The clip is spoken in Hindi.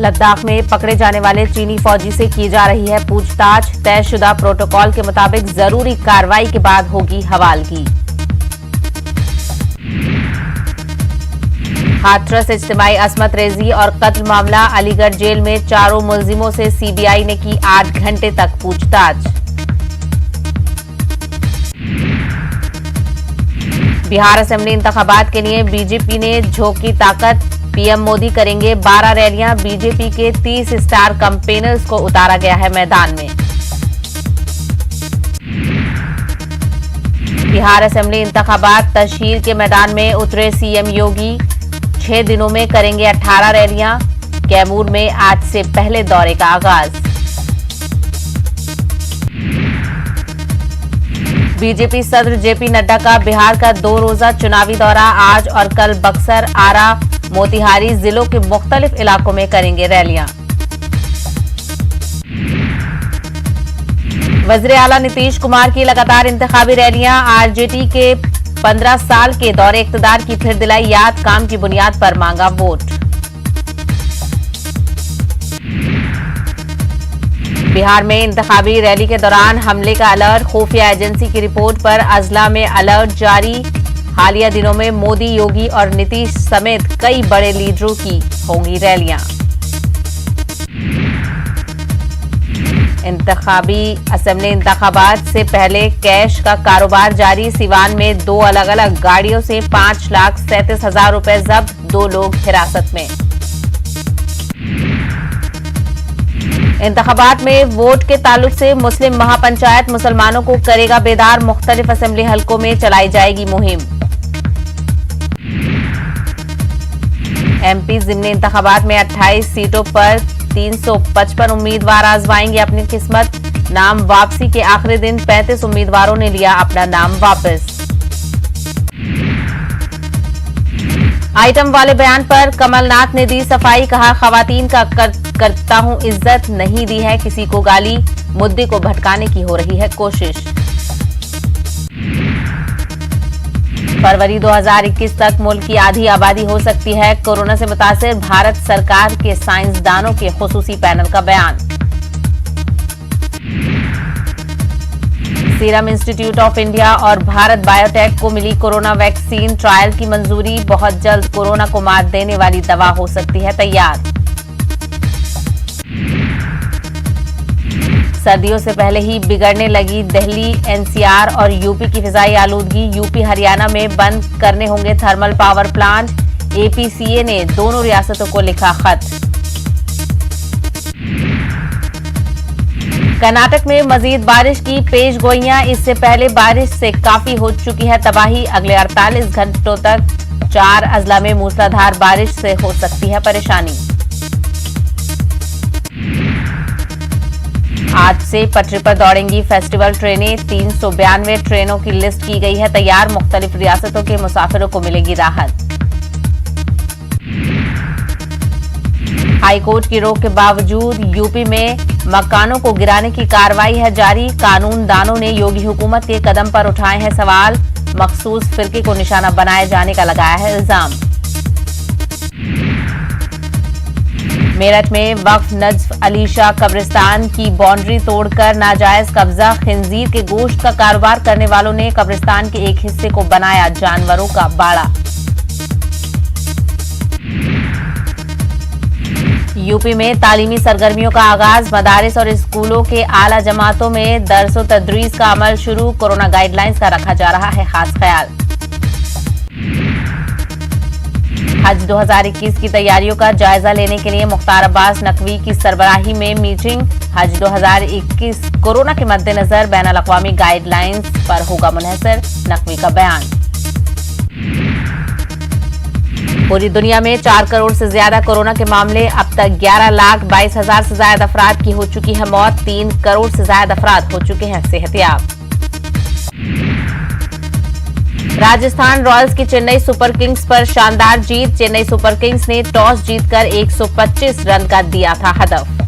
लद्दाख में पकड़े जाने वाले चीनी फौजी से की जा रही है पूछताछ। तयशुदा प्रोटोकॉल के मुताबिक जरूरी कार्रवाई के बाद होगी हवालगी। हाथरस इज्तिमाई असमत रेजी और कत्ल मामला, अलीगढ़ जेल में चारों मुलजिमों से सीबीआई ने की 8 घंटे तक पूछताछ। बिहार असेंबली इंतखाबात के लिए बीजेपी ने झोंकी ताकत, पीएम मोदी करेंगे 12 रैलियां। बीजेपी के 30 स्टार कैंपेनर्स को उतारा गया है मैदान में। बिहार असेंबली इंतखाबात तशहीर के मैदान में उतरे सीएम योगी, 6 दिनों में करेंगे 18 रैलियां। कैमूर में आज से पहले दौरे का आगाज। बीजेपी सदर जेपी नड्डा का बिहार का 2 रोजा चुनावी दौरा। आज और कल बक्सर, आरा, मोतिहारी जिलों के मुख्तलिफ इलाकों में करेंगे रैलियां। वज़ीर आला नीतीश कुमार की लगातार इंतखाबी रैलियां। आरजेडी के 15 साल के दौरे इख्तिदार की फिर दिलाई याद, काम की बुनियाद पर मांगा वोट। बिहार में इंतखाबी रैली के दौरान हमले का अलर्ट, खुफिया एजेंसी की रिपोर्ट पर अजला में अलर्ट जारी। हालिया दिनों में मोदी, योगी और नीतीश समेत कई बड़े लीडरों की होंगी रैलियां। इंतखाबी असेंबली इंतखाबात से पहले कैश का कारोबार जारी। सिवान में 2 अलग अलग गाड़ियों से 5,37,000 रुपए जब्त, 2 लोग हिरासत में। इंतखाबात में वोट के ताल्लुक से मुस्लिम महापंचायत मुसलमानों को करेगा बेदार। मुख्तलिफ असेंबली हलकों में चलाई जाएगी मुहिम। एमपी जिमनी इंतखाबात में 28 सीटों पर 355 उम्मीदवार आजमाएंगे अपनी किस्मत। नाम वापसी के आखिरी दिन 35 उम्मीदवारों ने लिया अपना नाम वापस। आइटम वाले बयान पर कमलनाथ ने दी सफाई, कहा खवातीन का करता हूं इज्जत, नहीं दी है किसी को गाली। मुद्दे को भटकाने की हो रही है कोशिश। फरवरी 2021 तक मुल्क की आधी आबादी हो सकती है कोरोना से मुतासिर। भारत सरकार के साइंसदानों के खुसूसी पैनल का बयान। सीरम इंस्टीट्यूट ऑफ इंडिया और भारत बायोटेक को मिली कोरोना वैक्सीन, ट्रायल की मंजूरी। बहुत जल्द कोरोना को मात देने वाली दवा हो सकती है तैयार। सर्दियों से पहले ही बिगड़ने लगी दिल्ली, एनसीआर और यूपी की फिजाई आलूदगी। यूपी हरियाणा में बंद करने होंगे थर्मल पावर प्लांट। एपीसीए ने दोनों रियासतों को लिखा खत। कर्नाटक में मजीद बारिश की पेशगोइयां। इससे पहले बारिश से काफी हो चुकी है तबाही। अगले 48 घंटों तक 4 अजला में मूसलाधार बारिश से हो सकती है परेशानी। आज से पटरी पर दौड़ेंगी फेस्टिवल ट्रेनें। 392 ट्रेनों की लिस्ट की गई है तैयार। मुख्तलिफ रियासतों के मुसाफिरों को मिलेगी राहत। हाईकोर्ट की रोक के बावजूद यूपी में मकानों को गिराने की कार्रवाई है जारी। कानून दानों ने योगी हुकूमत के कदम पर उठाए हैं सवाल। मखसूस फिरके को निशाना बनाए जाने का लगाया है इल्जाम। मेरठ में वक्फ नजफ अली शाह कब्रिस्तान की बाउंड्री तोड़कर नाजायज कब्जा। खिंजीर के गोश्त का कारोबार करने वालों ने कब्रिस्तान के एक हिस्से को बनाया जानवरों का बाड़ा। यूपी में तालीमी सरगर्मियों का आगाज। मदारिस और स्कूलों के आला जमातों में दर्स व तदरीस का अमल शुरू। कोरोना गाइडलाइंस का रखा जा रहा है खास ख्याल। हज 2021 की तैयारियों का जायजा लेने के लिए मुख्तार अब्बास नकवी की सरबराही में मीटिंग। हज 2021 कोरोना के मद्देनजर बैनुल अक़वामी गाइडलाइंस पर होगा मुनहसर, नकवी का बयान। पूरी दुनिया में 4 करोड़ से ज्यादा कोरोना के मामले। अब तक 11,22,000 से ज्यादा अफराद की हो चुकी है मौत। 3 करोड़ से ज्यादा अफराद हो चुके हैं सेहतियाब। राजस्थान रॉयल्स की चेन्नई सुपर किंग्स पर शानदार जीत। चेन्नई सुपर किंग्स ने टॉस जीतकर 125 रन का दिया था हदफ।